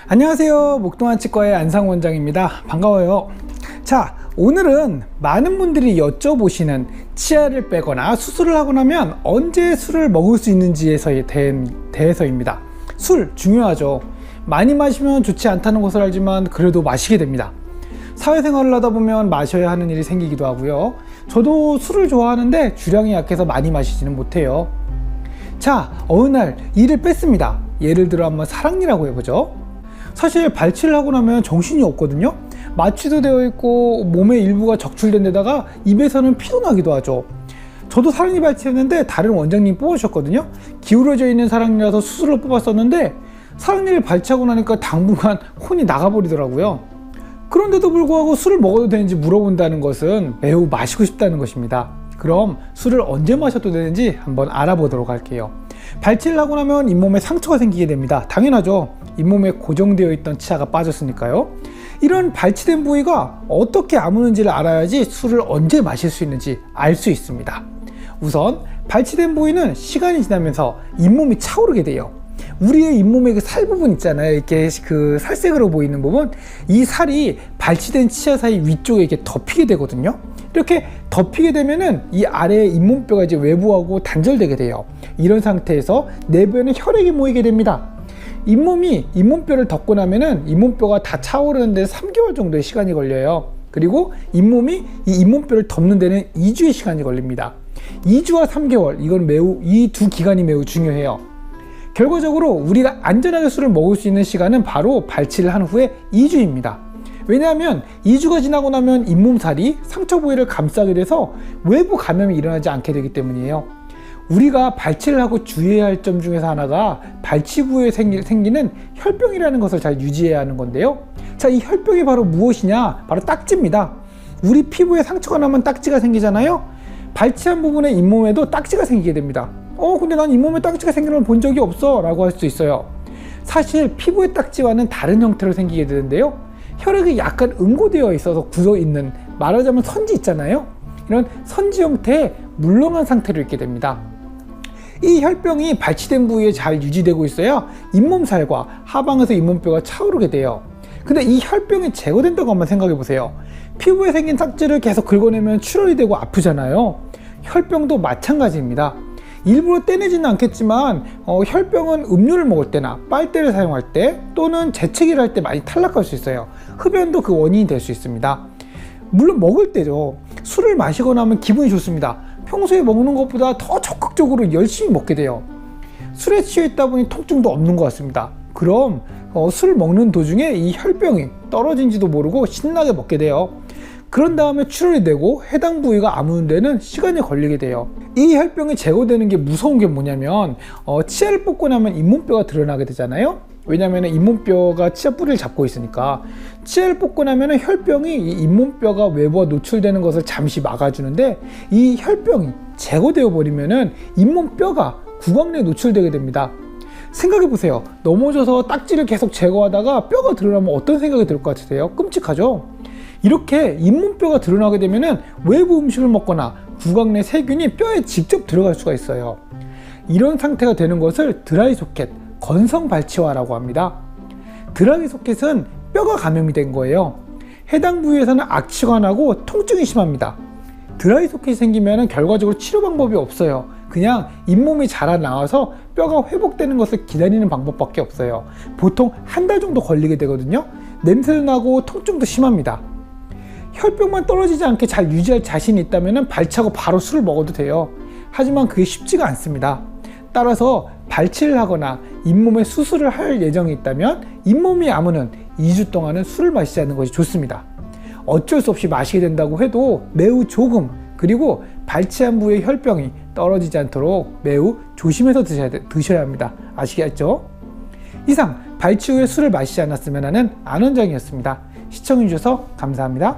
안녕하세요. 목동한 치과의 안상 원장입니다. 반가워요. 자, 오늘은 많은 분들이 여쭤보시는 치아를 빼거나 수술을 하고 나면 언제 술을 먹을 수 있는지에 대해서입니다. 술 중요하죠. 많이 마시면 좋지 않다는 것을 알지만 그래도 마시게 됩니다. 사회생활을 하다 보면 마셔야 하는 일이 생기기도 하고요. 저도 술을 좋아하는데 주량이 약해서 많이 마시지는 못해요. 자, 어느 날 이를 뺐습니다. 예를 들어 한번 사랑니라고 해보죠. 사실 발치를 하고 나면 정신이 없거든요. 마취도 되어 있고 몸의 일부가 적출된 데다가 입에서는 피도 나기도 하죠. 저도 사랑니 발치했는데 다른 원장님 뽑으셨거든요. 기울어져 있는 사랑니라서 수술로 뽑았었는데 사랑니를 발치하고 나니까 당분간 혼이 나가버리더라고요. 그런데도 불구하고 술을 먹어도 되는지 물어본다는 것은 매우 마시고 싶다는 것입니다. 그럼 술을 언제 마셔도 되는지 한번 알아보도록 할게요. 발치를 하고 나면 잇몸에 상처가 생기게 됩니다. 당연하죠. 잇몸에 고정되어 있던 치아가 빠졌으니까요. 이런 발치된 부위가 어떻게 아무는지를 알아야지 술을 언제 마실 수 있는지 알 수 있습니다. 우선 발치된 부위는 시간이 지나면서 잇몸이 차오르게 돼요. 우리의 잇몸의 그 살 부분 있잖아요. 이렇게 그 살색으로 보이는 부분, 이 살이 발치된 치아 사이 위쪽에 이렇게 덮이게 되거든요. 이렇게 덮이게 되면은 이 아래의 잇몸뼈가 이제 외부하고 단절되게 돼요. 이런 상태에서 내부에는 혈액이 모이게 됩니다. 잇몸뼈를 덮고 나면은 잇몸뼈가 다 차오르는 데 3개월 정도의 시간이 걸려요. 그리고 잇몸이 이 잇몸뼈를 덮는 데는 2주의 시간이 걸립니다. 2주와 3개월, 이 두 기간이 매우 중요해요. 결과적으로 우리가 안전하게 술을 먹을 수 있는 시간은 바로 발치를 한 후에 2주입니다. 왜냐하면 2주가 지나고 나면 잇몸살이 상처 부위를 감싸게 돼서 외부 감염이 일어나지 않게 되기 때문이에요. 우리가 발치를 하고 주의해야 할 점 중에서 하나가 발치 부위에 생기는 혈병이라는 것을 잘 유지해야 하는 건데요. 자, 이 혈병이 바로 무엇이냐? 바로 딱지입니다. 우리 피부에 상처가 나면 딱지가 생기잖아요. 발치한 부분에 잇몸에도 딱지가 생기게 됩니다. 근데 난 잇몸에 딱지가 생기는 걸 본 적이 없어 라고 할 수 있어요. 사실 피부의 딱지와는 다른 형태로 생기게 되는데요. 혈액이 약간 응고되어 있어서 굳어있는, 말하자면 선지 있잖아요. 이런 선지 형태의 물렁한 상태로 있게 됩니다. 이 혈병이 발치된 부위에 잘 유지되고 있어야 잇몸살과 하방에서 잇몸뼈가 차오르게 돼요. 근데 이 혈병이 제거된다고 한번 생각해 보세요. 피부에 생긴 딱지를 계속 긁어내면 출혈이 되고 아프잖아요. 혈병도 마찬가지입니다. 일부러 떼내지는 않겠지만 혈병은 음료를 먹을 때나 빨대를 사용할 때 또는 재채기를 할 때 많이 탈락할 수 있어요. 흡연도 그 원인이 될 수 있습니다. 물론 먹을 때죠. 술을 마시고 나면 기분이 좋습니다. 평소에 먹는 것보다 더 적극적으로 열심히 먹게 돼요. 술에 취해 있다 보니 통증도 없는 것 같습니다. 그럼 술을 먹는 도중에 이 혈병이 떨어진지도 모르고 신나게 먹게 돼요. 그런 다음에 출혈이 되고 해당 부위가 아무는 데는 시간이 걸리게 돼요. 이 혈병이 제거되는 게 무서운 게 뭐냐면 치아를 뽑고 나면 잇몸뼈가 드러나게 되잖아요. 왜냐하면 잇몸뼈가 치아 뿌리를 잡고 있으니까. 치아를 뽑고 나면 혈병이 이 잇몸뼈가 외부와 노출되는 것을 잠시 막아주는데, 이 혈병이 제거되어 버리면은 잇몸뼈가 구강 내에 노출되게 됩니다. 생각해 보세요. 넘어져서 딱지를 계속 제거하다가 뼈가 드러나면 어떤 생각이 들 것 같으세요? 끔찍하죠? 이렇게 잇몸뼈가 드러나게 되면은 외부 음식을 먹거나 구강 내 세균이 뼈에 직접 들어갈 수가 있어요. 이런 상태가 되는 것을 드라이 소켓, 건성 발치화라고 합니다. 드라이 소켓은 뼈가 감염이 된 거예요. 해당 부위에서는 악취가 나고 통증이 심합니다. 드라이 소켓이 생기면 결과적으로 치료 방법이 없어요. 그냥 잇몸이 자라나와서 뼈가 회복되는 것을 기다리는 방법밖에 없어요. 보통 한 달 정도 걸리게 되거든요. 냄새도 나고 통증도 심합니다. 혈병만 떨어지지 않게 잘 유지할 자신이 있다면 발치하고 바로 술을 먹어도 돼요. 하지만 그게 쉽지가 않습니다. 따라서 발치를 하거나 잇몸에 수술을 할 예정이 있다면 잇몸이 아무는 2주 동안은 술을 마시지 않는 것이 좋습니다. 어쩔 수 없이 마시게 된다고 해도 매우 조금, 그리고 발치한 부위의 혈병이 떨어지지 않도록 매우 조심해서 드셔야 합니다. 아시겠죠? 이상 발치 후에 술을 마시지 않았으면 하는 안 원장이었습니다. 시청해주셔서 감사합니다.